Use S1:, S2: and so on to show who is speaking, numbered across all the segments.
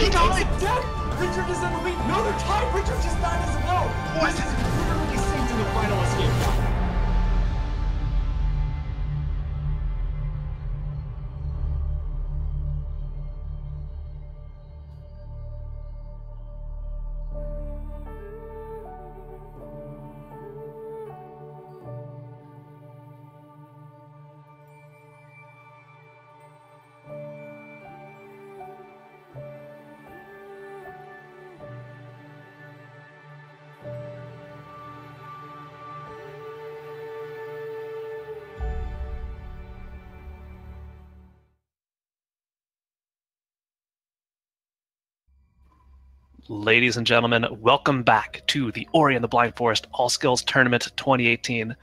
S1: They're not dead! Richard is in the lead! No, they're tied! Richard just died as a no! What? This is literally synced in the final escape round.
S2: Ladies and gentlemen, welcome back to the Ori and the Blind Forest All Skills Tournament 2018.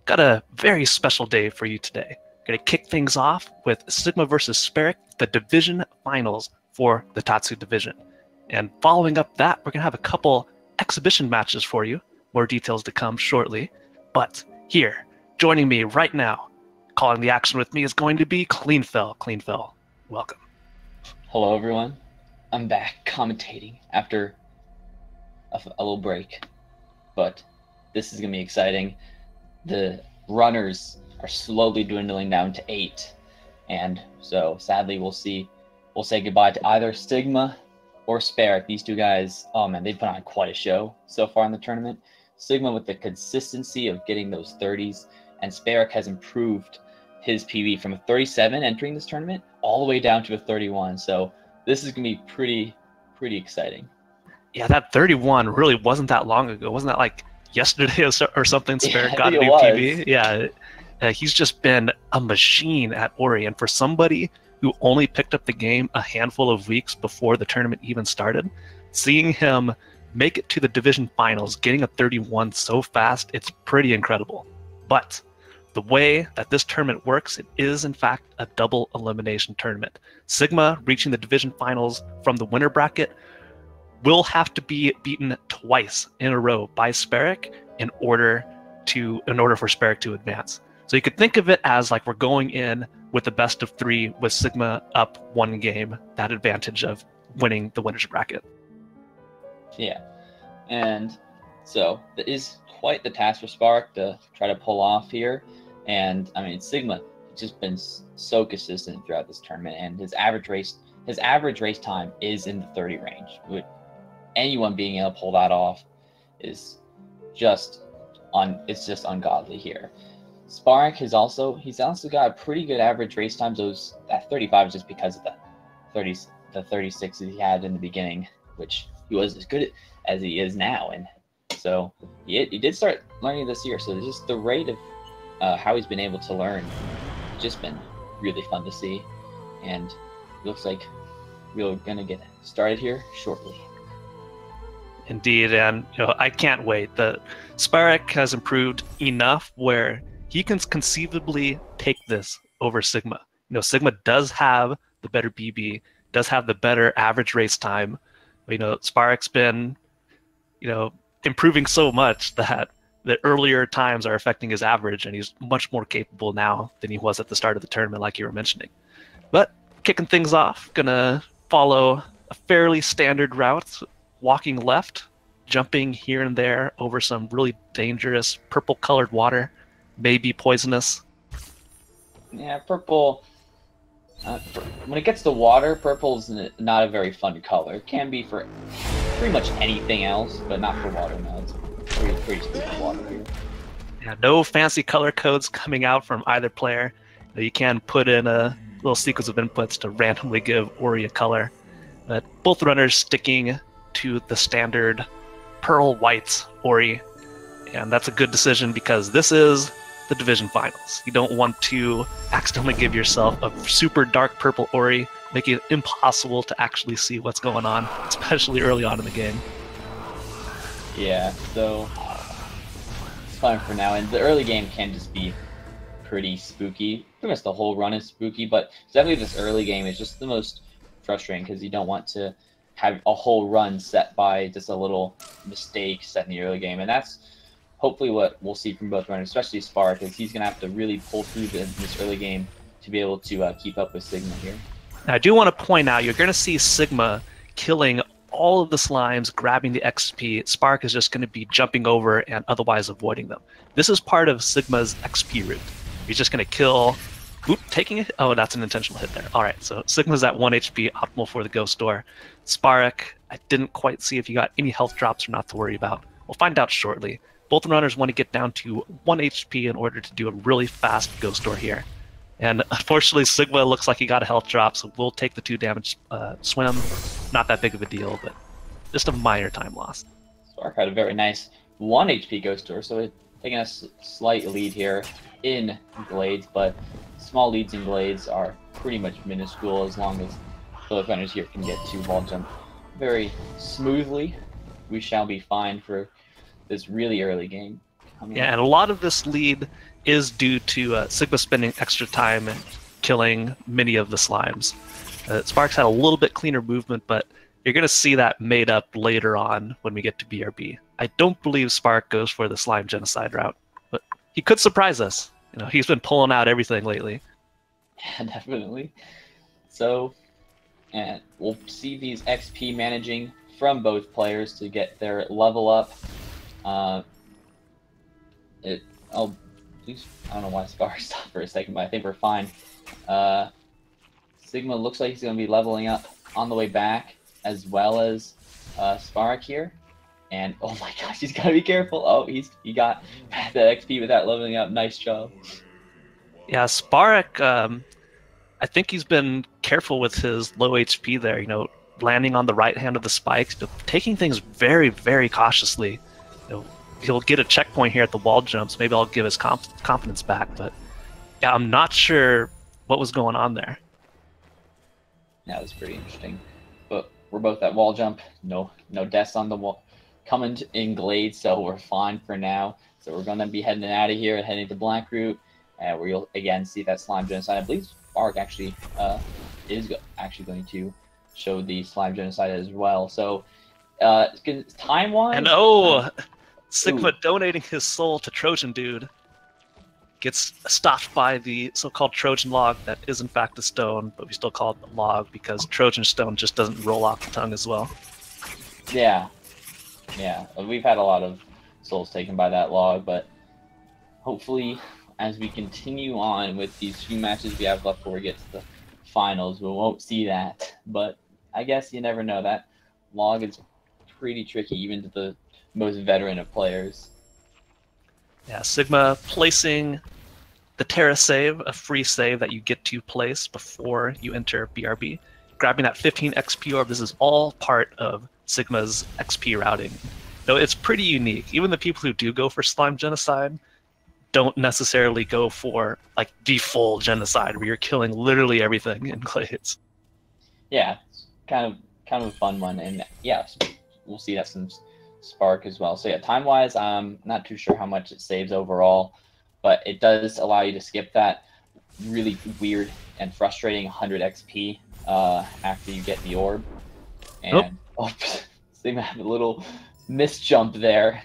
S2: Got a very special day for you today. Going to kick things off with Sigma versus TheSparik, the division finals for the Tatsu division. And following up that, we're going to have a couple exhibition matches for you. More details to come shortly. But here, joining me right now, calling the action with me is going to be Cleanfell. Cleanfell, welcome.
S3: Hello, everyone. I'm back commentating after a little break, but this is going to be exciting. The runners are slowly dwindling down to 8, and so sadly we'll say goodbye to either Sigma or TheSparik. These two guys, oh man, they've put on quite a show so far in the tournament. Sigma with the consistency of getting those 30s, and TheSparik has improved his PV from a 37 entering this tournament all the way down to a 31, so this is going to be pretty exciting.
S2: Yeah, that 31 really wasn't that long ago. Wasn't that like yesterday or something? TheSparik got a new PB. Yeah, he's just been a machine at Ori. And for somebody who only picked up the game a handful of weeks before the tournament even started, seeing him make it to the division finals, getting a 31 so fast, it's pretty incredible. But the way that this tournament works, it is in fact a double elimination tournament. Sigma, reaching the division finals from the winner bracket, will have to be beaten twice in a row by TheSparik in order for TheSparik to advance. So you could think of it as like we're going in with the best of 3 with Sigma up 1 game, that advantage of winning the winner's bracket.
S3: Yeah, and so that is quite the task for TheSparik to try to pull off here. And I mean, Sigma has just been so consistent throughout this tournament, and his average race time is in the 30 range. With anyone being able to pull that off is just ungodly here. TheSparik he's also got a pretty good average race time. That 35 is just because of the 36 that he had in the beginning, which he was as good as he is now, and so he did start learning this year. So just the rate of how he's been able to learn, just been really fun to see, and looks like we're gonna get started here shortly.
S2: Indeed, and I can't wait. The TheSparik has improved enough where he can conceivably take this over Sigma. Sigma does have the better BB, does have the better average race time. TheSparik's been, improving so much that the earlier times are affecting his average, and he's much more capable now than he was at the start of the tournament, like you were mentioning. But kicking things off, gonna follow a fairly standard route, walking left, jumping here and there over some really dangerous purple-colored water, maybe poisonous.
S3: Yeah, purple. When it gets to water, purple's not a very fun color. It can be for pretty much anything else, but not for water. No, it's pretty stupid water here.
S2: Yeah, no fancy color codes coming out from either player. You can put in a little sequence of inputs to randomly give Ori a color, but both runners sticking to the standard pearl white Ori, and that's a good decision because this is the division finals. You don't want to accidentally give yourself a super dark purple Ori, making it impossible to actually see what's going on, especially early on in the game.
S3: Yeah, so it's fine for now, and the early game can just be pretty spooky. Pretty much the whole run is spooky, but definitely this early game is just the most frustrating because you don't want to have a whole run set by just a little mistake set in the early game, and that's hopefully what we'll see from both runners, especially TheSparik, because he's going to have to really pull through this early game to be able to keep up with Sigma here.
S2: Now, I do want to point out, you're going to see Sigma killing all of the slimes, grabbing the XP. Spark is just going to be jumping over and otherwise avoiding them. This is part of Sigma's XP route. He's just going to kill... Oop, taking it? Oh, that's an intentional hit there. All right, so Sigma's at 1 HP, optimal for the Ghost Door. TheSparik, I didn't quite see if you got any health drops or not to worry about. We'll find out shortly. Both runners want to get down to 1 HP in order to do a really fast Ghost Door here. And unfortunately, Sigma looks like he got a health drop, so we'll take the 2 damage swim. Not that big of a deal, but just a minor time loss.
S3: Spark had a very nice 1 HP Ghost Door, so it's taking a slight lead here in Glades, but small leads in Glades are pretty much minuscule as long as both runners here can get 2 wall jump very smoothly. We shall be fine for this really early game.
S2: Yeah, and a lot of this lead is due to Sigma spending extra time and killing many of the slimes. Sparks had a little bit cleaner movement, but you're going to see that made up later on when we get to BRB. I don't believe Spark goes for the slime genocide route, but he could surprise us. You know, he's been pulling out everything lately.
S3: Yeah, definitely. So, and we'll see these XP managing from both players to get their level up. Please, I don't know why Spark stopped for a second, but I think we're fine. Sigma looks like he's going to be leveling up on the way back, as well as Spark here. And oh my gosh, he's got to be careful. Oh, he got the XP without leveling up. Nice job.
S2: Yeah, Spark, I think he's been careful with his low HP there, you know, landing on the right hand of the spikes, but taking things very, very cautiously. You know, he'll get a checkpoint here at the wall jumps. Maybe I'll give his confidence back, but yeah, I'm not sure what was going on there.
S3: Yeah, it was pretty interesting. But we're both at wall jump. No deaths on the wall. Coming in Glade, so we're fine for now. So we're going to be heading out of here and heading to Black Root, where you'll again see that slime genocide. I believe Spark actually is actually going to show the slime genocide as well. So time-wise...
S2: And Sigma donating his soul to Trojan Dude gets stopped by the so-called Trojan log that is in fact a stone, but we still call it a log because Trojan stone just doesn't roll off the tongue as well.
S3: Yeah. Yeah, we've had a lot of souls taken by that log, but hopefully as we continue on with these few matches we have left before we get to the finals, we won't see that. But I guess you never know. That log is pretty tricky, even to the most veteran of players.
S2: Yeah, Sigma placing the Terra save, a free save that you get to place before you enter BRB. Grabbing that 15 XP orb, this is all part of Sigma's XP routing. So it's pretty unique. Even the people who do go for slime genocide don't necessarily go for like the full genocide where you're killing literally everything in Glades.
S3: Yeah, it's kind of a fun one, and yeah, we'll see that some Spark as well. So yeah, time-wise, I'm not too sure how much it saves overall, but it does allow you to skip that really weird and frustrating 100 XP after you get the orb. And they have a little misjump there.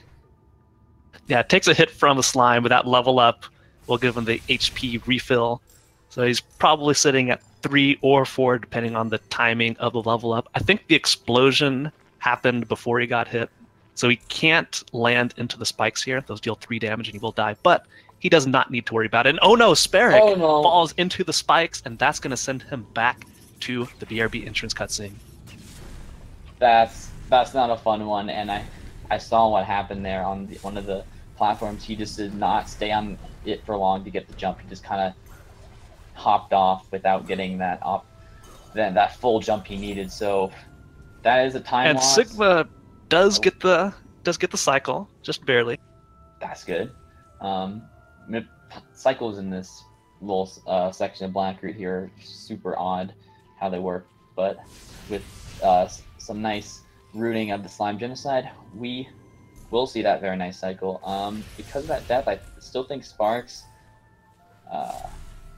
S2: Yeah, it takes a hit from the slime, but that level up will give him the HP refill. So he's probably sitting at 3 or 4, depending on the timing of the level up. I think the explosion happened before he got hit, so he can't land into the spikes here. Those deal 3 damage and he will die, but he does not need to worry about it. And oh no, TheSparik falls into the spikes, and that's going to send him back to the BRB entrance cutscene.
S3: That's not a fun one, and I saw what happened there on one of the platforms. He just did not stay on it for long to get the jump. He just kind of hopped off without getting that full jump he needed. So that is a time loss.
S2: And Sigma does get the cycle, just barely.
S3: That's good. Cycles in this little section of Black Root here are super odd how they work, but with some nice rooting of the slime genocide, we will see that very nice cycle. Because of that death, I still think Sparks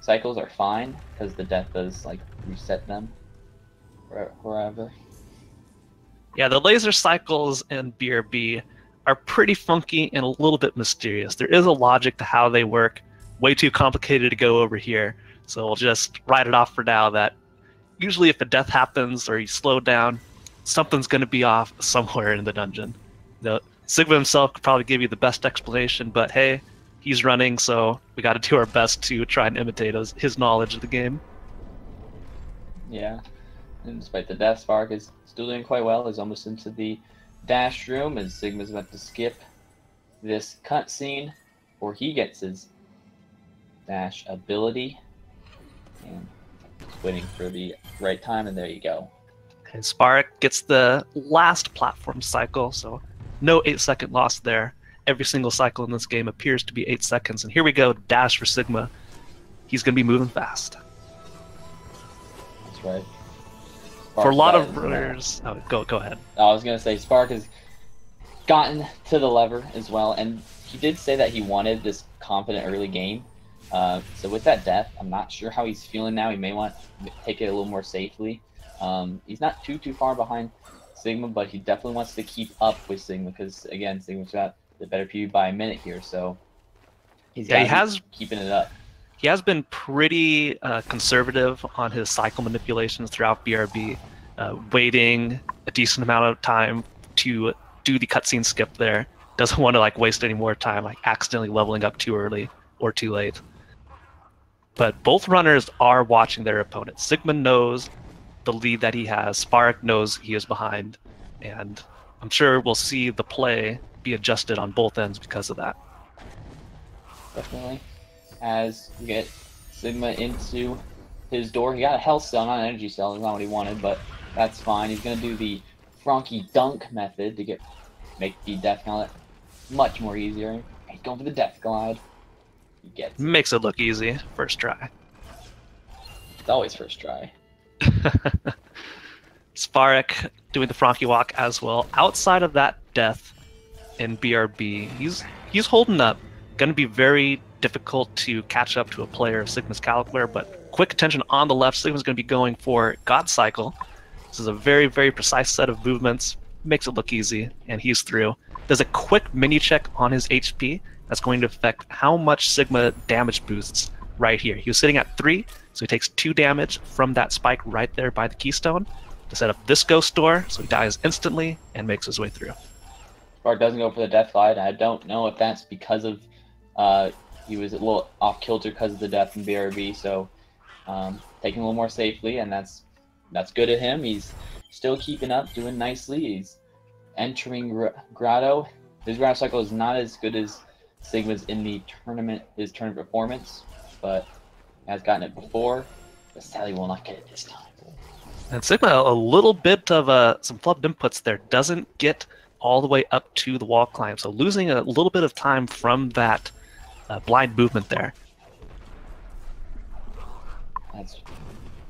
S3: cycles are fine because the death does like reset them wherever.
S2: Yeah, the laser cycles in BRB are pretty funky and a little bit mysterious. There is a logic to how they work. Way too complicated to go over here, so we'll just write it off for now that usually if a death happens or you slow down, something's going to be off somewhere in the dungeon. Sigma himself could probably give you the best explanation, but hey, he's running, so we got to do our best to try and imitate his knowledge of the game.
S3: Yeah, and despite the TheSparik is still doing quite well, he's almost into the dash room, as Sigma's about to skip this cutscene where he gets his dash ability, and just waiting for the right time, and there you go.
S2: And TheSparik gets the last platform cycle, so no 8-second loss there. Every single cycle in this game appears to be 8 seconds, and here we go, dash for Sigma. He's going to be moving fast.
S3: That's right.
S2: For a lot of runners... Oh, go ahead.
S3: I was going to say, TheSparik has gotten to the lever as well, and he did say that he wanted this confident early game. So with that death, I'm not sure how he's feeling now. He may want to take it a little more safely. He's not too far behind Sigma, but he definitely wants to keep up with Sigma because, again, Sigma's got the better PB by a minute here, so he has keeping it up.
S2: He has been pretty conservative on his cycle manipulations throughout BRB, waiting a decent amount of time to do the cutscene skip there. Doesn't want to waste any more time, accidentally leveling up too early or too late. But both runners are watching their opponent. Sigma knows the lead that he has. TheSparik knows he is behind, and I'm sure we'll see the play be adjusted on both ends because of that.
S3: Definitely. As we get Sigma into his door, he got a health cell, not an energy cell. That's not what he wanted, but that's fine. He's going to do the Frankie dunk method to make the death gauntlet much more easier. He's going for the death glide. He gets it.
S2: Makes it look easy. First try.
S3: It's always first try.
S2: TheSparik doing the Frankie walk as well. Outside of that death in BRB, he's holding up. Going to be very difficult to catch up to a player of Sigma's caliber, but quick attention on the left. Sigma's going to be going for God Cycle. This is a very, very precise set of movements. Makes it look easy, and he's through. Does a quick mini check on his HP. That's going to affect how much Sigma damage boosts right here. He was sitting at 3, so he takes 2 damage from that spike right there by the keystone to set up this ghost door, so he dies instantly and makes his way through.
S3: TheSparik doesn't go for the death glide. I don't know if that's because of he was a little off kilter because of the death in BRB, so taking a little more safely, and that's good of him. He's still keeping up, doing nicely. He's entering Grotto. His Grotto cycle is not as good as Sigma's in the tournament, his tournament performance, but has gotten it before, but sadly will not get it this time.
S2: And Sigma, a little bit of some flubbed inputs there, doesn't get all the way up to the wall climb, so losing a little bit of time from that blind movement there.
S3: That's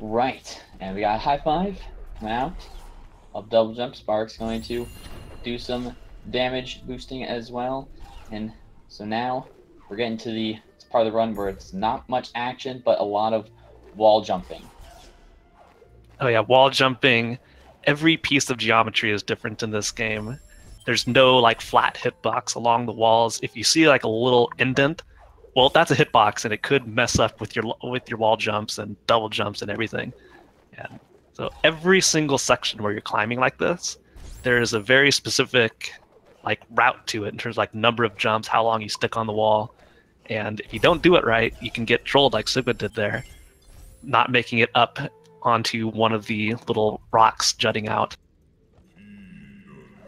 S3: right, and we got a high five coming out of double jump. TheSparik's going to do some damage boosting as well, and so now we're getting to the part of the run where it's not much action, but a lot of wall jumping.
S2: Oh yeah, wall jumping. Every piece of geometry is different in this game. There's no flat hitbox along the walls. If you see a little indent, well, that's a hitbox, and it could mess up with your wall jumps and double jumps and everything. And so every single section where you're climbing like this, there is a very specific route to it in terms of number of jumps, how long you stick on the wall. And if you don't do it right, you can get trolled like Sigma did there, not making it up onto one of the little rocks jutting out.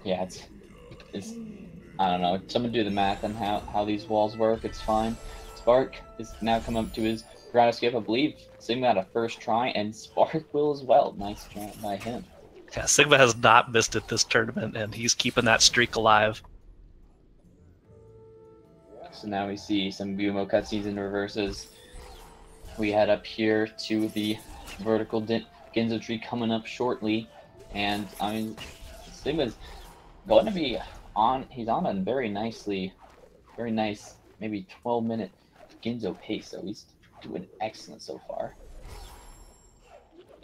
S3: Yeah, it's I don't know. Someone do the math on how these walls work. It's fine. TheSparik is now come up to his Grotto skip. I believe Sigma had a first try, and TheSparik will as well. Nice try by him.
S2: Yeah, Sigma has not missed it this tournament, and he's keeping that streak alive.
S3: So now we see some Gumo cutscenes and reverses. We head up here to the vertical Ginzo tree coming up shortly, and I mean, Sigma's going to be on. He's on a very nice, maybe 12-minute Ginzo pace. So he's doing excellent so far.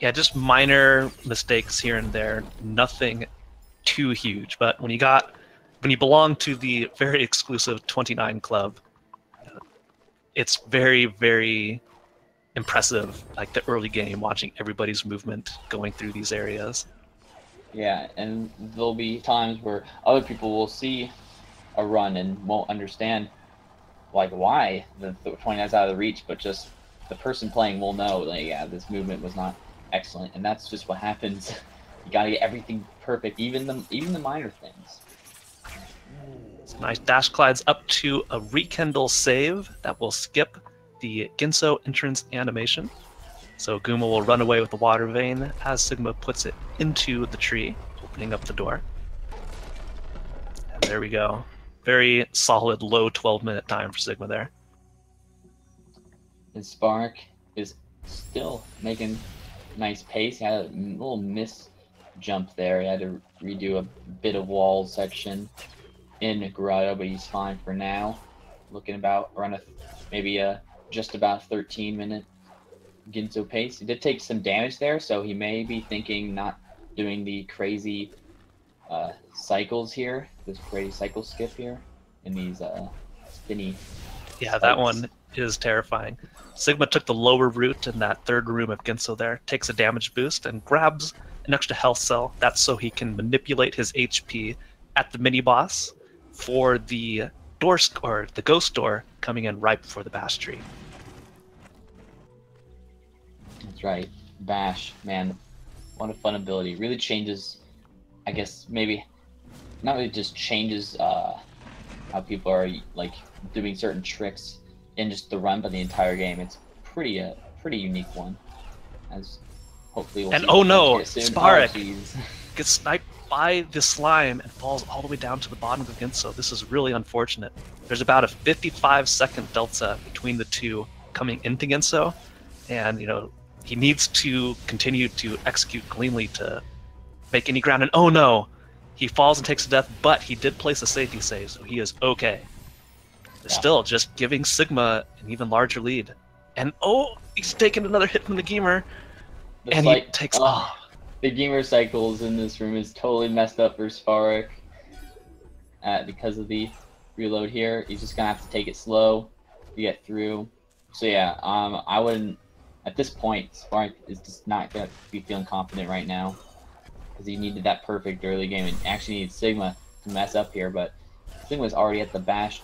S2: Yeah, just minor mistakes here and there, nothing too huge. But when you belong to the very exclusive 29 club, it's very, very impressive, the early game, watching everybody's movement going through these areas.
S3: Yeah, and there'll be times where other people will see a run and won't understand like why the 29's out of the reach, but just the person playing will know, like, yeah, this movement was not excellent, and that's just what happens. You gotta get everything perfect, even the minor things.
S2: It's nice dash glides up to a rekindle save that will skip the Ginso entrance animation. So Guma will run away with the water vein as Sigma puts it into the tree, opening up the door. And there we go. Very solid low 12-minute time for Sigma there.
S3: TheSparik is still making nice pace. He had a little miss jump there. He had to redo a bit of wall section in Grotto, but he's fine for now. Looking about around maybe just about 13-minute Ginso pace. He did take some damage there, so he may be thinking not doing the crazy cycles here, this crazy cycle skip here, in these spinny
S2: Yeah,
S3: spikes.
S2: that one is terrifying. Sigma took the lower route in that third room of Ginso there, takes a damage boost, and grabs an extra health cell. That's so he can manipulate his HP at the mini-boss for the door, or the ghost door, coming in right before the bash tree.
S3: That's right. Bash, man, what a fun ability. Really changes, I guess, maybe, not really just changes how people are, like, doing certain tricks in just the run, but the entire game. It's pretty unique one. As hopefully we'll
S2: And
S3: see
S2: oh no,
S3: soon.
S2: TheSparik
S3: Oh, jeez.
S2: gets sniped by the slime and falls all the way down to the bottom of Ginso. This is really unfortunate. There's about a 55-second delta between the two coming into Ginso, and he needs to continue to execute cleanly to make any ground. And oh no, he falls and takes a death, but he did place a safety save, so he is okay. They're still just giving Sigma an even larger lead. And oh, he's taking another hit from the Gamer, and he takes off.
S3: The Gamer cycles in this room is totally messed up for TheSparik because of the reload here. He's just gonna have to take it slow to get through. So yeah, I wouldn't. At this point, TheSparik is just not gonna be feeling confident right now because he needed that perfect early game and actually needed Sigma to mess up here. But Sigma's already at the bash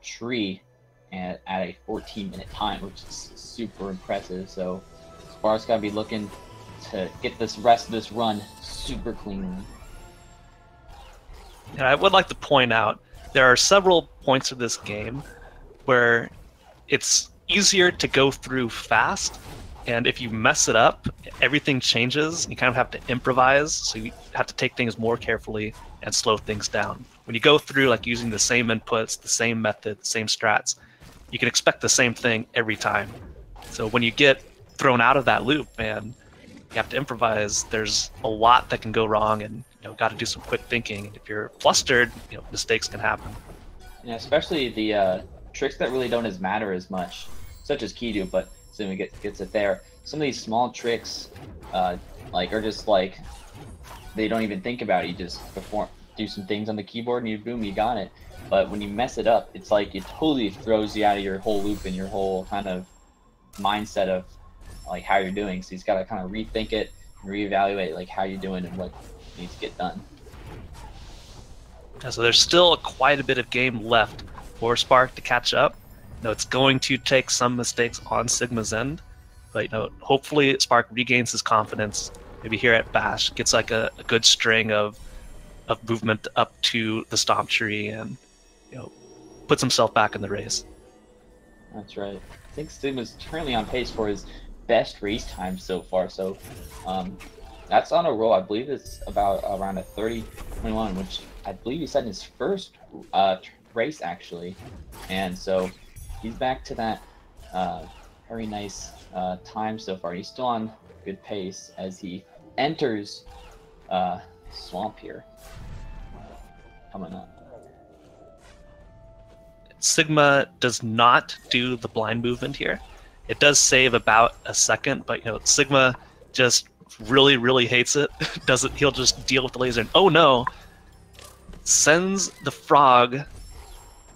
S3: tree and at a 14-minute time, which is super impressive. So TheSparik's gotta be looking to get this rest of this run super cleanly.
S2: And I would like to point out there are several points of this game where it's easier to go through fast, and if you mess it up, everything changes. You kind of have to improvise, so you have to take things more carefully and slow things down. When you go through like using the same inputs, the same method, the same strats, you can expect the same thing every time. So when you get thrown out of that loop, man, you have to improvise. There's a lot that can go wrong, and got to do some quick thinking. And if you're flustered, mistakes can happen.
S3: Yeah, especially the tricks that really don't matter as much, such as Kidu, but Sigma gets it there. Some of these small tricks, like, are just like they don't even think about it. You just do some things on the keyboard, and boom, you got it. But when you mess it up, it's like it totally throws you out of your whole loop and your whole kind of mindset of like how you're doing. So he's got to kind of rethink it and reevaluate like how you're doing and what needs to get done.
S2: Yeah, so there's still quite a bit of game left for TheSparik to catch up. It's going to take some mistakes on Sigma's end, but hopefully TheSparik regains his confidence. Maybe here at Bash gets like a good string of movement up to the stomp tree and puts himself back in the race.
S3: That's right. I think Sigma's currently on pace for his best race time so far. So that's on a roll. I believe it's about around a 30-21, which I believe he said in his first race actually. And so he's back to that very nice time so far. He's still on good pace as he enters Swamp here. Coming up.
S2: Sigma does not do the blind movement here. It does save about a second, but Sigma just really hates it. He'll just deal with the laser and oh no, sends the frog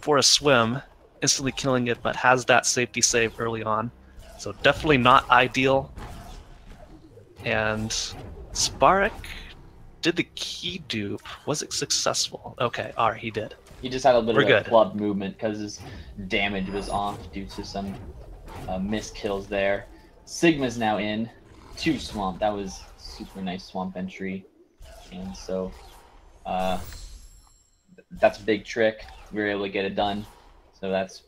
S2: for a swim, instantly killing it, but has that safety save early on. So definitely not ideal. And TheSparik did the key dupe. Was it successful? Okay, alright, he did.
S3: He just had a little
S2: We're
S3: bit of
S2: good.
S3: club movement because his damage was off due to some missed kills there. Sigma's now in to Swamp. That was super nice Swamp entry. And so that's a big trick. We were able to get it done. So that's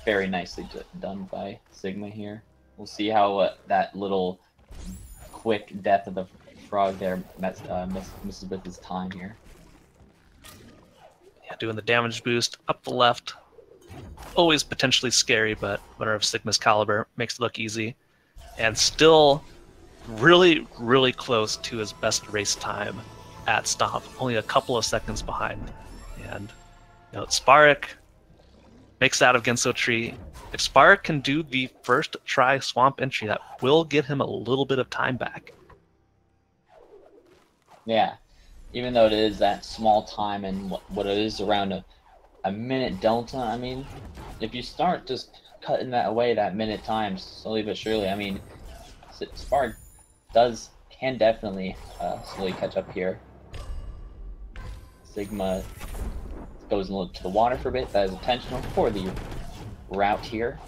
S3: very nicely done by Sigma here. We'll see how that little quick death of the frog there misses with his time here.
S2: Yeah, doing the damage boost up the left. Always potentially scary, but winner of Sigma's caliber makes it look easy. And still really, really close to his best race time at Stomp. Only a couple of seconds behind. And TheSparik makes out of Genso Tree. If TheSparik can do the first try Swamp entry, that will get him a little bit of time back.
S3: Yeah, even though it is that small time and what it is around a minute delta, I mean, if you start just cutting that away, that minute time, slowly but surely, I mean, TheSparik can definitely slowly catch up here. Sigma goes a little to the water for a bit. That is intentional for the route here.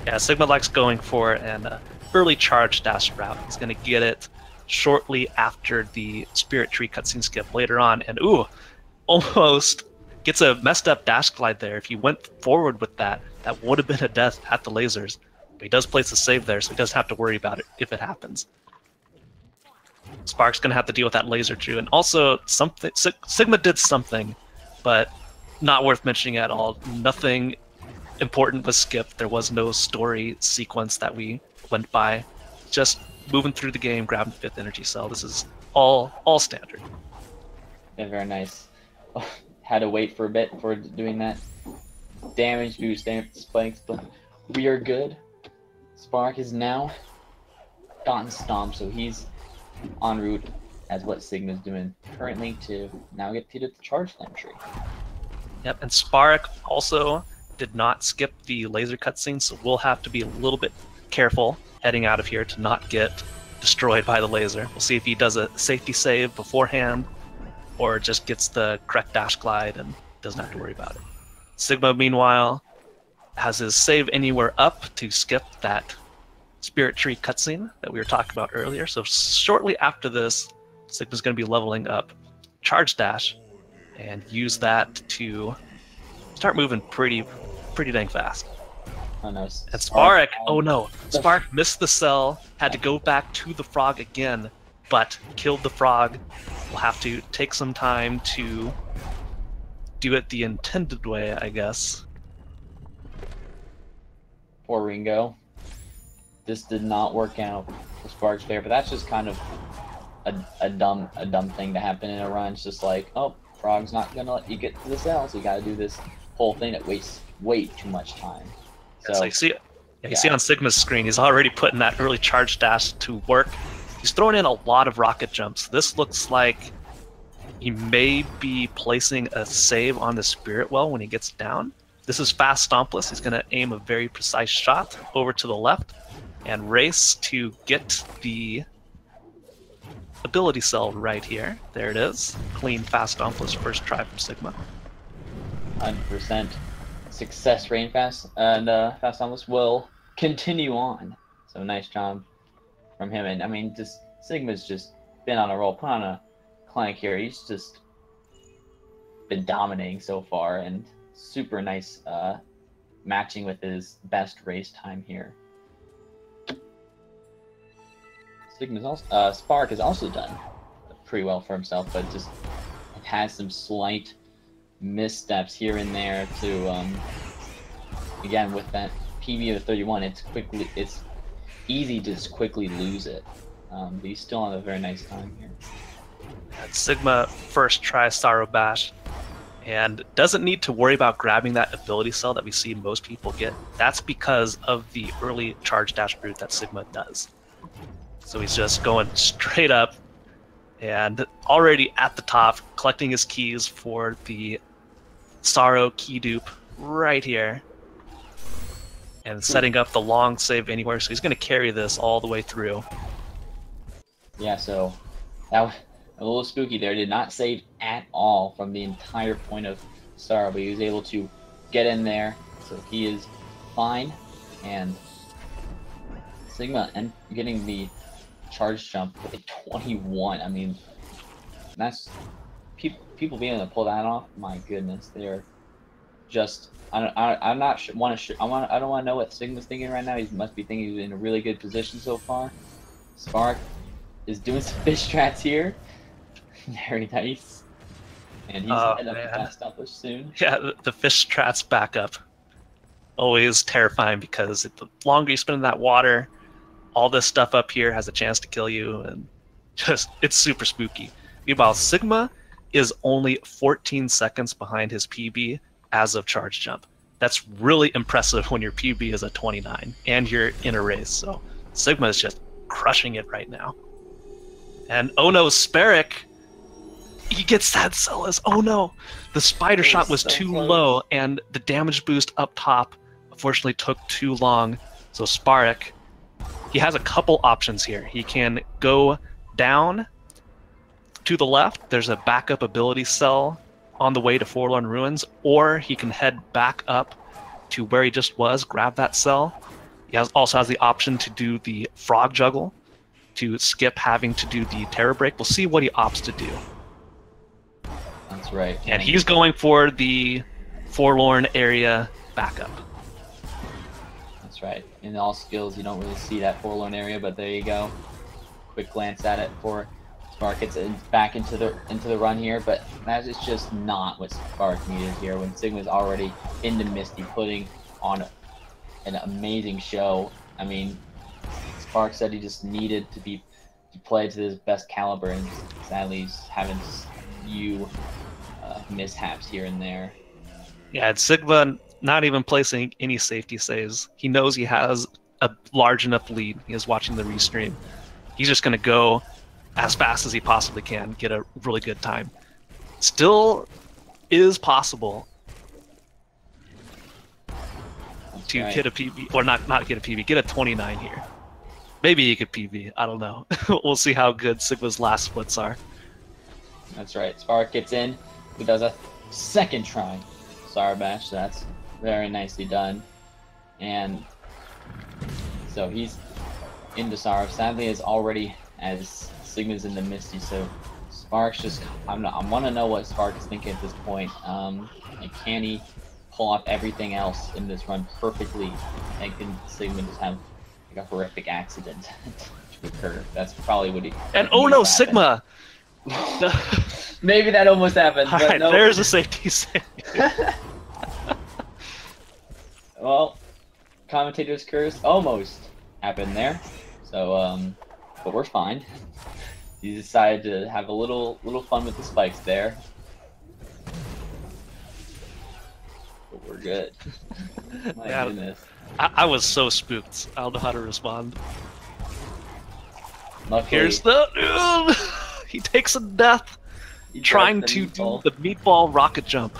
S2: Yeah, Sigma likes going for an early charge dash route. He's going to get it shortly after the Spirit Tree cutscene skip later on. And ooh, almost gets a messed up dash glide there. If he went forward with that, that would have been a death at the lasers. But he does place a save there, so he doesn't have to worry about it if it happens. TheSparik's going to have to deal with that laser too. And also, Sigma did something, but not worth mentioning at all. Nothing important was skipped. There was no story sequence that we went by. Just moving through the game, grabbing the 5th energy cell. This is all standard.
S3: Yeah, very nice. Had to wait for a bit before doing that. Damage boost, spikes, but we are good. TheSparik is now gotten stomped, so he's en route as what Sigma's doing currently to now get to the charge flame tree.
S2: Yep, and TheSparik also did not skip the laser cutscene, so we'll have to be a little bit careful heading out of here to not get destroyed by the laser. We'll see if he does a safety save beforehand or just gets the correct dash glide and doesn't have to worry about it. Sigma, meanwhile, has his save anywhere up to skip that Spirit Tree cutscene that we were talking about earlier. So shortly after this, Sigma's going to be leveling up Charge Dash and use that to start moving pretty dang fast.
S3: Oh no.
S2: And TheSparik, oh no, TheSparik missed the cell, had to go back to the frog again, but killed the frog. We'll have to take some time to do it the intended way, I guess.
S3: Poor Ringo. This did not work out for TheSparik's favor, but that's just kind of a dumb thing to happen in a run. It's just like, oh, frog's not gonna let you get to the cell, so you gotta do this whole thing that wastes way too much time. So
S2: you see on Sigma's screen, he's already putting that early charge dash to work. He's throwing in a lot of rocket jumps. This looks like he may be placing a save on the Spirit Well when he gets down. This is fast stompless. He's going to aim a very precise shot over to the left and race to get the ability cell right here. There it is. Clean, fast stompless first try from Sigma.
S3: 100% success rate fast, and fast stompless will continue on. So nice job from him. And I mean, just Sigma's just been on a roll. Put on a clank here. He's just been dominating so far, and super nice matching with his best race time here. Sigma's also, TheSparik has also done pretty well for himself, but just has some slight missteps here and there to again with that PB of 31, it's easy to just quickly lose it. But he's still on a very nice time here.
S2: Sigma first try Sorrow Bash and doesn't need to worry about grabbing that ability cell that we see most people get. That's because of the early charge dash route that Sigma does. So he's just going straight up and already at the top, collecting his keys for the Sorrow key dupe right here. And setting up the long save anywhere, so he's going to carry this all the way through.
S3: Yeah, so that A little spooky there. Did not save at all from the entire point of Star, but he was able to get in there. So he is fine. And Sigma and getting the charge jump with a 21. I mean, that's people being able to pull that off. My goodness, they're just. I'm not sure. I don't want to know what Sigma's thinking right now. He must be thinking he's in a really good position so far. TheSparik is doing some fish strats here. Very nice. And he's heading up to fast accomplish soon.
S2: Yeah, the fish strats back up. Always terrifying because the longer you spend in that water, all this stuff up here has a chance to kill you, and just it's super spooky. Meanwhile, Sigma is only 14 seconds behind his PB as of charge jump. That's really impressive when your PB is a 29 and you're in a race. So Sigma is just crushing it right now. And oh no, TheSparik, he gets that Zealous. Oh no, the spider shot was too low, and the damage boost up top unfortunately took too long. So TheSparik, he has a couple options here. He can go down to the left. There's a backup ability cell on the way to Forlorn Ruins, or he can head back up to where he just was, grab that cell. He also has the option to do the frog juggle, to skip having to do the terror break. We'll see what he opts to do.
S3: That's right.
S2: And he's going for the Forlorn area backup.
S3: That's right. In all skills, you don't really see that Forlorn area, but there you go. Quick glance at it for TheSparik. Gets back into the run here, but that is just not what TheSparik needed here. When Sigma's already into Misty, putting on an amazing show. I mean, TheSparik said he just needed to play to his best caliber, and sadly he's having few mishaps here and there.
S2: Yeah, and Sigma not even placing any safety saves. He knows he has a large enough lead. He is watching the restream. He's just going to go as fast as he possibly can, get a really good time. Still is possible to hit a PB, or not get a PB, get a 29 here. Maybe he could PB, I don't know. We'll see how good Sigma's last splits are.
S3: That's right. TheSparik gets in. He does a second try. Sarbash, that's very nicely done. And so he's into Sarv. Sadly, is already as Sigma's in the Misty, so TheSparik's just I want to know what TheSparik is thinking at this point. And can he pull off everything else in this run perfectly, and can Sigma just have like a horrific accident to occur? That's probably what he.
S2: And oh no, Sigma!
S3: Maybe that almost happened.
S2: All
S3: but
S2: right,
S3: no.
S2: there's a safety save.
S3: Well, commentator's curse almost happened there. So, but we're fine. He decided to have a little fun with the spikes there. But we're good. My goodness.
S2: I was so spooked. I don't know how to respond.
S3: Luckily,
S2: Here's the... He takes a death trying to do the meatball rocket jump.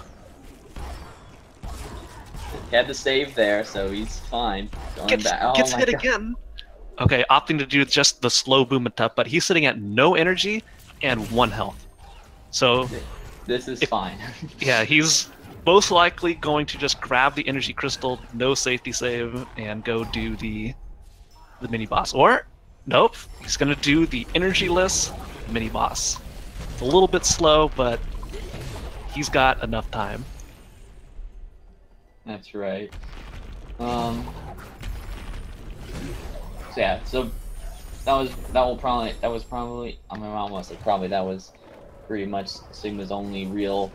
S3: He had to save there, so he's fine.
S2: Gets hit again. Okay, opting to do just the slow boom and tough, but he's sitting at no energy and 1 health. So
S3: this is fine.
S2: Yeah, he's most likely going to just grab the energy crystal, no safety save, and go do the mini boss. Or nope, he's gonna do the energyless mini boss. It's a little bit slow, but he's got enough time.
S3: That's right. So yeah, so that was probably I mean, I almost say probably that was pretty much Sigma's only real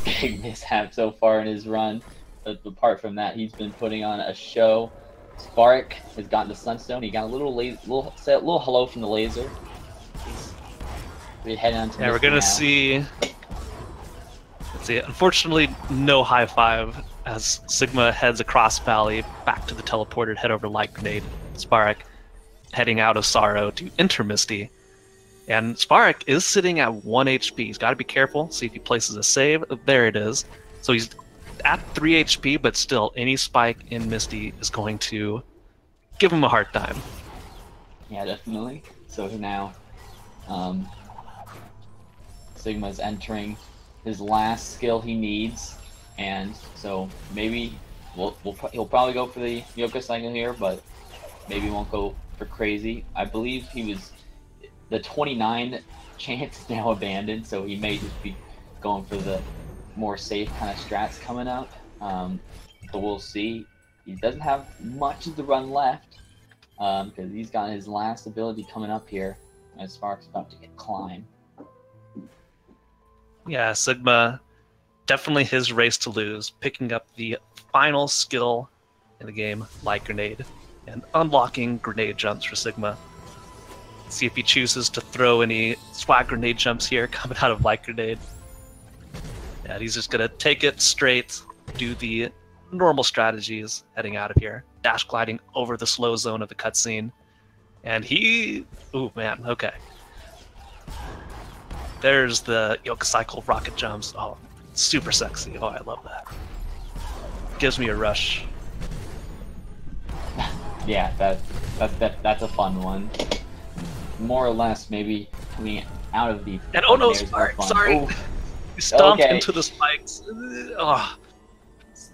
S3: big mishap so far in his run. But apart from that, he's been putting on a show. TheSparik has gotten the Sunstone. He got a little hello from the laser. We're heading on to
S2: we're gonna see. Let's see. Unfortunately, no high five as Sigma heads across Valley back to the teleporter, head over Light Grenade. TheSparik heading out of Sorrow to enter Misty. And TheSparik is sitting at 1 HP. He's got to be careful. See if he places a save. There it is. So he's at 3 HP, but still, any spike in Misty is going to give him a hard time.
S3: Yeah, definitely. So now, Sigma's entering his last skill he needs, and so maybe he'll probably go for the Yoka cycle here, but maybe won't go for crazy. I believe he was the 29 chance is now abandoned, so he may just be going for the more safe kind of strats coming up. But we'll see. He doesn't have much of the run left because he's got his last ability coming up here as TheSparik's about to get climb.
S2: Yeah, Sigma, definitely his race to lose, picking up the final skill in the game, Light Grenade, and unlocking grenade jumps for Sigma. See if he chooses to throw any swag grenade jumps here coming out of Light Grenade. Yeah, he's just going to take it straight, do the normal strategies heading out of here. Dash gliding over the slow zone of the cutscene. And he... Ooh, man, okay. There's the Yoka Cycle rocket jumps. Oh, super sexy. Oh, I love that. Gives me a rush.
S3: Yeah, that's a fun one. More or less, maybe coming out of the...
S2: And oh no, SpaRik, sorry!
S3: Ooh.
S2: He stomped
S3: Okay.
S2: into the spikes. Oh.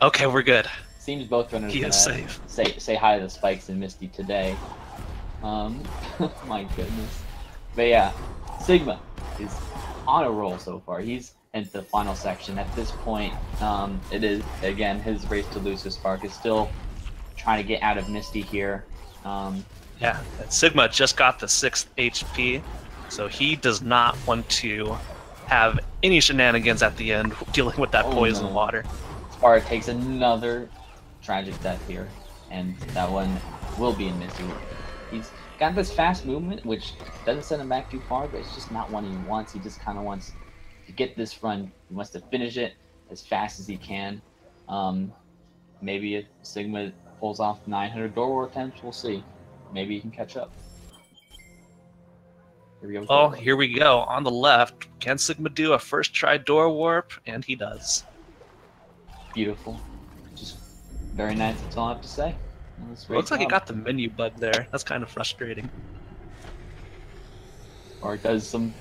S2: Okay, we're good.
S3: Seems both runners
S2: He is safe.
S3: say hi to the spikes and Misty today. My goodness. But yeah, Sigma is on a roll so far. He's into the final section. At this point, it is, again, his race to lose to TheSparik is still trying to get out of Misty here.
S2: Yeah, Sigma just got the 6th HP, so he does not want to have any shenanigans at the end dealing with that poison water.
S3: TheSparik takes another tragic death here, and that one will be in Misty. He's got this fast movement, which doesn't send him back too far, but it's just not what he wants. He just kind of wants to get this run. He wants to finish it as fast as he can. Maybe if Sigma pulls off 900 door war attempts, we'll see. Maybe he can catch up. Here we go.
S2: Oh, here we go. On the left, can Sigma do a first try door warp? And he does.
S3: Beautiful. Just very nice, that's all I have to say.
S2: Looks like he got the menu bug there. That's kind of frustrating.
S3: Or it does some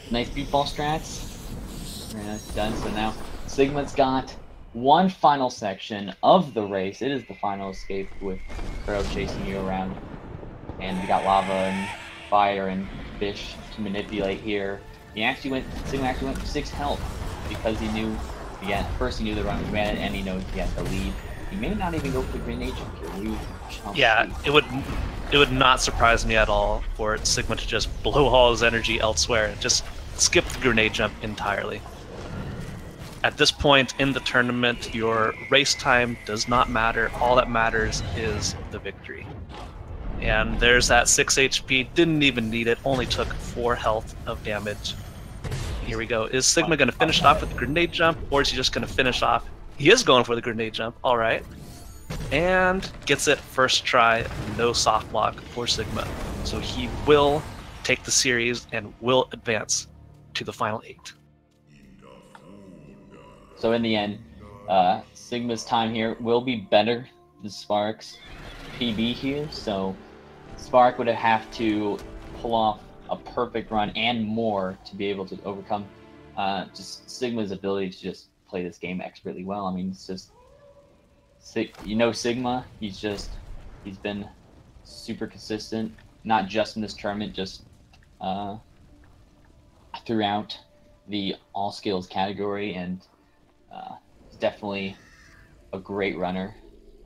S3: nice beat ball strats. Very nice done. So now Sigma's got one final section of the race. It is the final escape with Crow chasing you around. And we got lava and fire and fish to manipulate here. Sigma actually went for 6 health because he knew, again, first he knew the run was ran and he knows he has to lead. He may not even go for the grenade jump here.
S2: Yeah, it would not surprise me at all for Sigma to just blow all his energy elsewhere and just skip the grenade jump entirely. At this point in the tournament, your race time does not matter. All that matters is the victory. And there's that 6 HP, didn't even need it, only took 4 health of damage. Here we go. Is Sigma going to finish it off with the grenade jump, or is he just going to finish off? He is going for the grenade jump, alright. And gets it first try, no soft lock for Sigma. So he will take the series and will advance to the final 8.
S3: So in the end, Sigma's time here will be better than TheSparik's PB here. So TheSparik would have to pull off a perfect run and more to be able to overcome just Sigma's ability to just play this game expertly well. I mean, it's just, you know, Sigma, he's been super consistent, not just in this tournament, just throughout the all skills category, and he's definitely a great runner,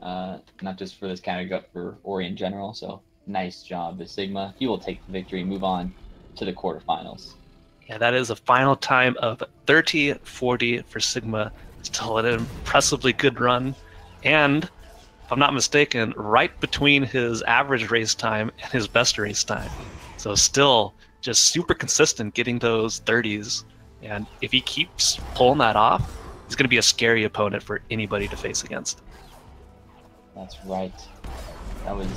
S3: not just for this category, but for Ori in general. So nice job, Sigma. He will take the victory and move on to the quarterfinals.
S2: Yeah, that is a final time of 30-40 for Sigma. Still an impressively good run. And, if I'm not mistaken, right between his average race time and his best race time. So still just super consistent getting those 30s. And if he keeps pulling that off, he's going to be a scary opponent for anybody to face against.
S3: That's right. That was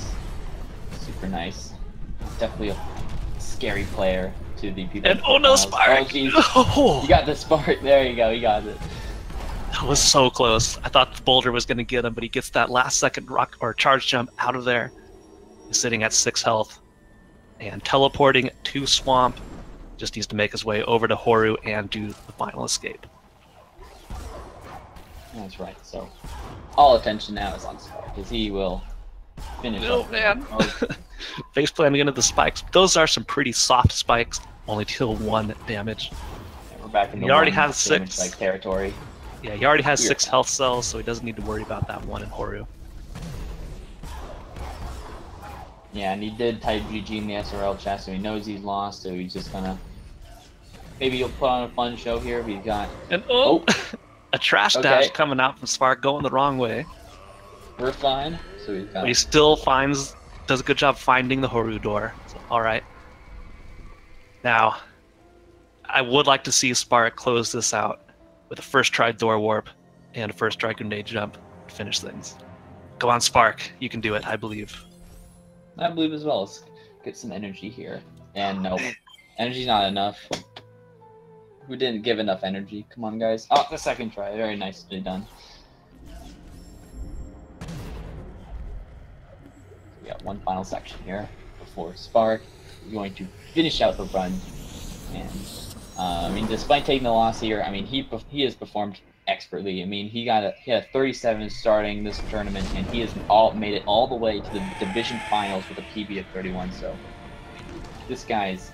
S3: super nice. Definitely a scary player to the people.
S2: And oh no, TheSparik!
S3: Oh, you got the TheSparik. There you go. You got it.
S2: That was so close. I thought the boulder was going to get him, but he gets that last second rock or charge jump out of there. He's sitting at 6 health and teleporting to Swamp. Just needs to make his way over to Horu and do the final escape.
S3: That's right. So all attention now is on Spark, because he will finish.
S2: Oh man! Face planting into the spikes. Those are some pretty soft spikes. Only deal 1 damage.
S3: We're back in the
S2: he already
S3: one
S2: has 6
S3: like territory.
S2: Yeah, he already has 6 health cells, so he doesn't need to worry about that one in Horu.
S3: Yeah, and he did type GG in the SRL chat, so he knows he's lost, so he's just gonna... Maybe he'll put on a fun show here, but he's got...
S2: And a trash dash coming out from Spark, going the wrong way.
S3: We're fine, so he's got...
S2: But he still does a good job finding the Horu door. So, alright. Now, I would like to see Spark close this out with a first try door warp and a first try grenade jump to finish things. Go on, Spark. You can do it, I believe.
S3: I believe as well. Let's get some energy here. And nope. Energy's not enough. We didn't give enough energy. Come on, guys. Oh, the second try. Very nicely done. We got one final section here before Spark is going to finish out the run. And I mean, despite taking the loss here, I mean, he has performed expertly. I mean, he had 37 starting this tournament, and he has made it all the way to the division finals with a PB of 31. So this guy's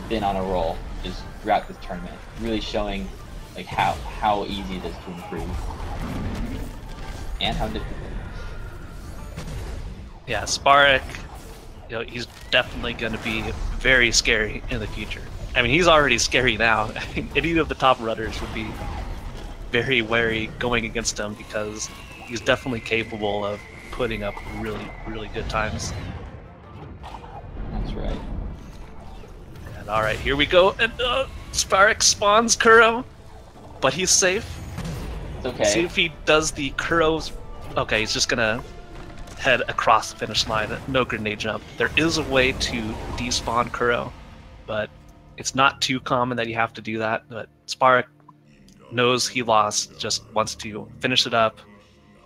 S3: been on a roll just throughout this tournament, really showing like how easy it is to improve and how difficult.
S2: Yeah, Spark, he's definitely going to be very scary in the future. I mean, he's already scary now. I mean, any of the top runners would be very wary going against him because he's definitely capable of putting up really, really good times.
S3: That's right.
S2: And all right, here we go. And Spark spawns Kuro, but he's safe.
S3: It's okay.
S2: See if he does the Kuro's... Okay, he's just going to head across the finish line. No grenade jump. There is a way to despawn Kuro, but it's not too common that you have to do that. But Spark knows he lost, just wants to finish it up,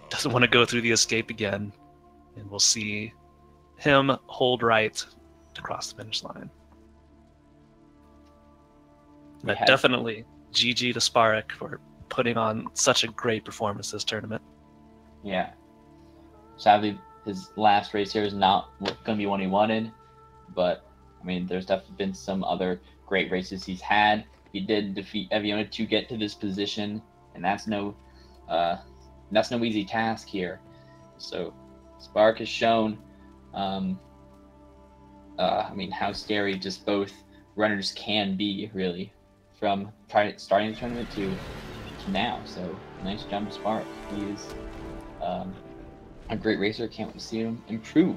S2: doesn't want to go through the escape again, and we'll see him hold right to cross the finish line. But definitely GG to Spark for putting on such a great performance this tournament.
S3: Yeah. Sadly, his last race here is not going to be one he wanted, but I mean, there's definitely been some other great races he's had. He did defeat Eviona to get to this position, and that's no easy task here. So Spark has shown, I mean, how scary just both runners can be, really, from starting the tournament to now. So nice job to Spark. He is a great racer. Can't wait to see him improve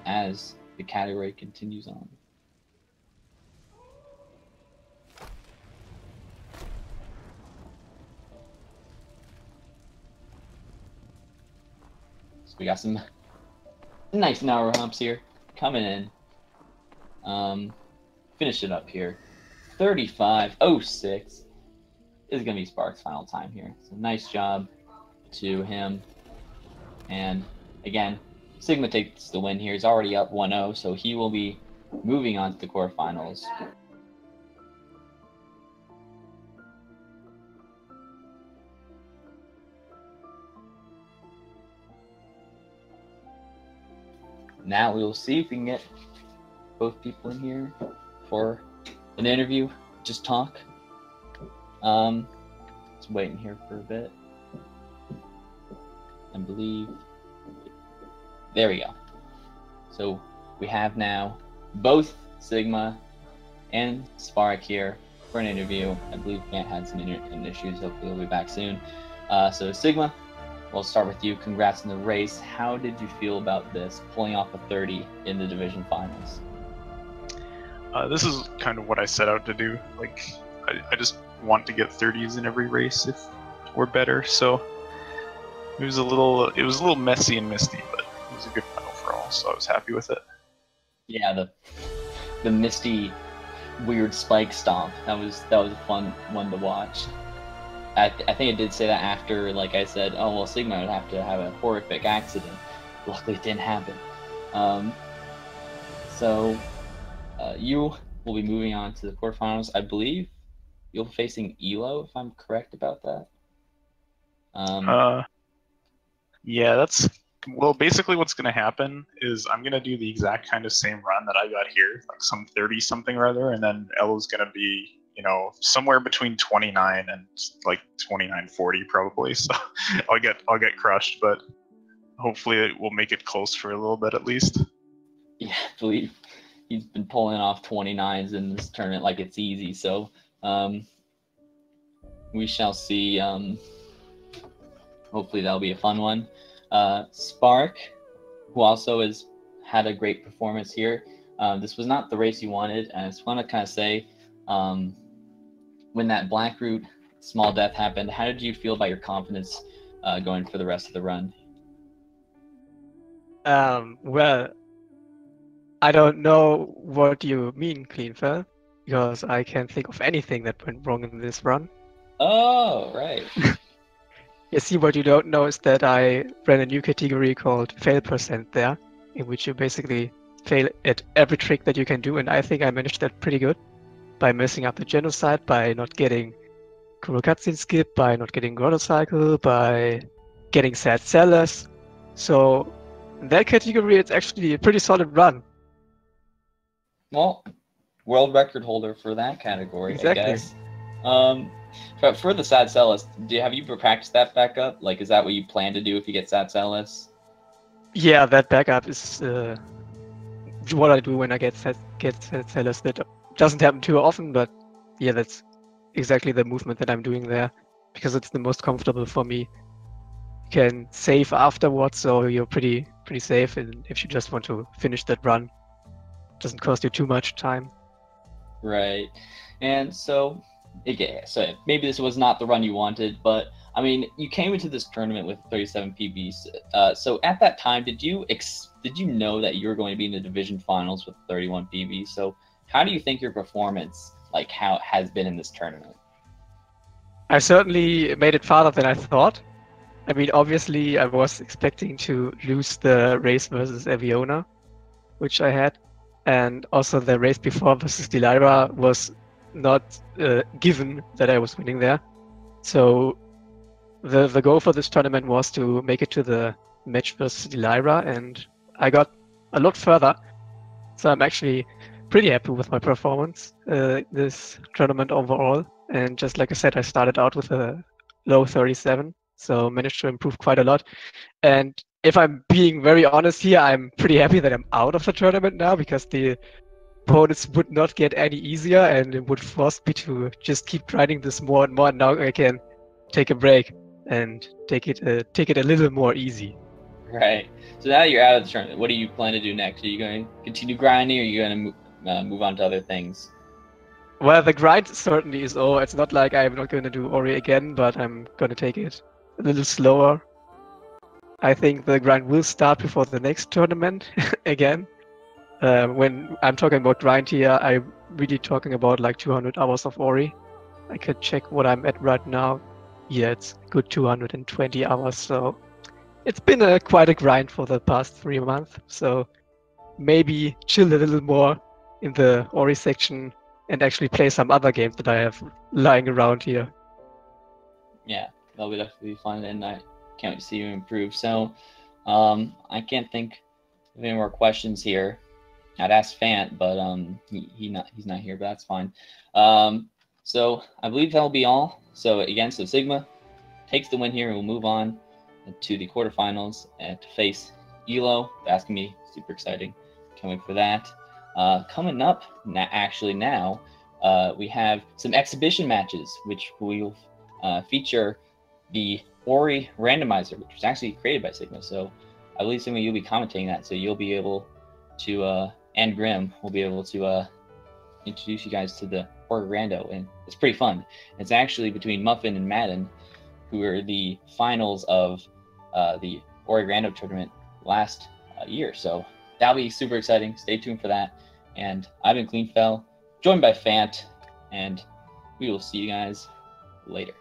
S3: as the category continues on. So we got some nice hour humps here coming in. Finish it up here. 35.06 is going to be Spark's final time here. So nice job to him. And again, Sigma takes the win here. He's already up 1-0, so he will be moving on to the quarterfinals. Now we will see if we can get both people in here for an interview, just talk. Just waiting here for a bit. I believe. There we go. So we have now both Sigma and Spark here for an interview. I believe Grant had some internet issues. Hopefully he'll be back soon. So Sigma, we'll start with you. Congrats on the race. How did you feel about this, pulling off a 30 in the division finals?
S4: This is kind of what I set out to do. Like, I just want to get 30s in every race if we're better. So it was a little messy and misty, but it was a good final for all. So I was happy with it.
S3: Yeah, the misty, weird spike stomp. That was a fun one to watch. I think I did say that after, like I said, oh well, Sigma would have to have a horrific accident. Luckily, it didn't happen. So you we'll be moving on to the quarterfinals. I believe you'll be facing Elo, if I'm correct about that.
S4: Yeah, that's well. Basically, what's going to happen is I'm going to do the exact kind of same run that I got here, like some 30 something or other, and then Elo's going to be, you know, somewhere between 29 and like 29:40 probably. So I'll get crushed, but hopefully we'll make it close for a little bit at least.
S3: Yeah, I believe he's been pulling off 29s in this tournament like it's easy. So we shall see. Hopefully that'll be a fun one. Spark, who also has had a great performance here. This was not the race you wanted, and I just want to kind of say, when that black root small death happened, how did you feel about your confidence going for the rest of the run?
S5: Well, I don't know what you mean, Cleanfell, because I can't think of anything that went wrong in this run.
S3: Oh, right.
S5: You see, what you don't know is that I ran a new category called fail percent there, in which you basically fail at every trick that you can do, and I think I managed that pretty good by messing up the genocide, by not getting cruel cutscene skip, by not getting Grotto Cycle, by getting sad sellers. So in that category, it's actually a pretty solid run.
S3: Well, world record holder for that category,
S5: Exactly.
S3: I guess. But for the sad sellers, have you practiced that backup? Like, is that what you plan to do if you get sad sellers?
S5: Yeah, that backup is what I do when I get sad sellers. That doesn't happen too often, but yeah, that's exactly the movement that I'm doing there, because it's the most comfortable for me. You can save afterwards, so you're pretty safe, and if you just want to finish that run, it doesn't cost you too much time.
S3: Right. And so, okay, so maybe this was not the run you wanted, but I mean, you came into this tournament with 37 PBs. So at that time, did you know that you were going to be in the division finals with 31 PBs? So how do you think your performance, like, how has been in this tournament?
S5: I certainly made it farther than I thought. I mean, obviously, I was expecting to lose the race versus Aviona, which I had, and also the race before versus Delira was not given that I was winning there. So the goal for this tournament was to make it to the match versus Delira, and I got a lot further. So I'm actually pretty happy with my performance this tournament overall. And just like I said, I started out with a low 37, so managed to improve quite a lot. And if I'm being very honest here, I'm pretty happy that I'm out of the tournament now, because the opponents would not get any easier, and it would force me to just keep grinding this more and more. And now I can take a break and take it a little more easy.
S3: Right. So now that you're out of the tournament, what do you plan to do next? Are you going to continue grinding, or are you going to move on to other things?
S5: Well, the grind certainly is over. It's not like I'm not going to do Ori again, but I'm going to take it a little slower. I think the grind will start before the next tournament again. When I'm talking about grind here, I'm really talking about like 200 hours of Ori. I could check what I'm at right now. Yeah, it's a good 220 hours. So it's been quite a grind for the past 3 months. So maybe chill a little more in the Ori section and actually play some other games that I have lying around here.
S3: Yeah, that'll be definitely fun, and I can't wait to see you improve. So, I can't think of any more questions here. I'd ask Fant, but he's not here, but that's fine. So I believe that'll be all. So again, so Sigma takes the win here, and we'll move on to the quarterfinals to face Elo. Asking me, super exciting. Can't wait for that. Coming up now, we have some exhibition matches, which will feature the Ori randomizer, which was actually created by Sigma. So I believe, Sigma, you'll be commentating that, so you'll be able to, and Grim will be able to introduce you guys to the Ori Rando, and it's pretty fun. It's actually between Muffin and Madden, who are the finals of the Ori Rando tournament last year. So that'll be super exciting. Stay tuned for that. And I've been Cleanfell, joined by Fant, and we will see you guys later.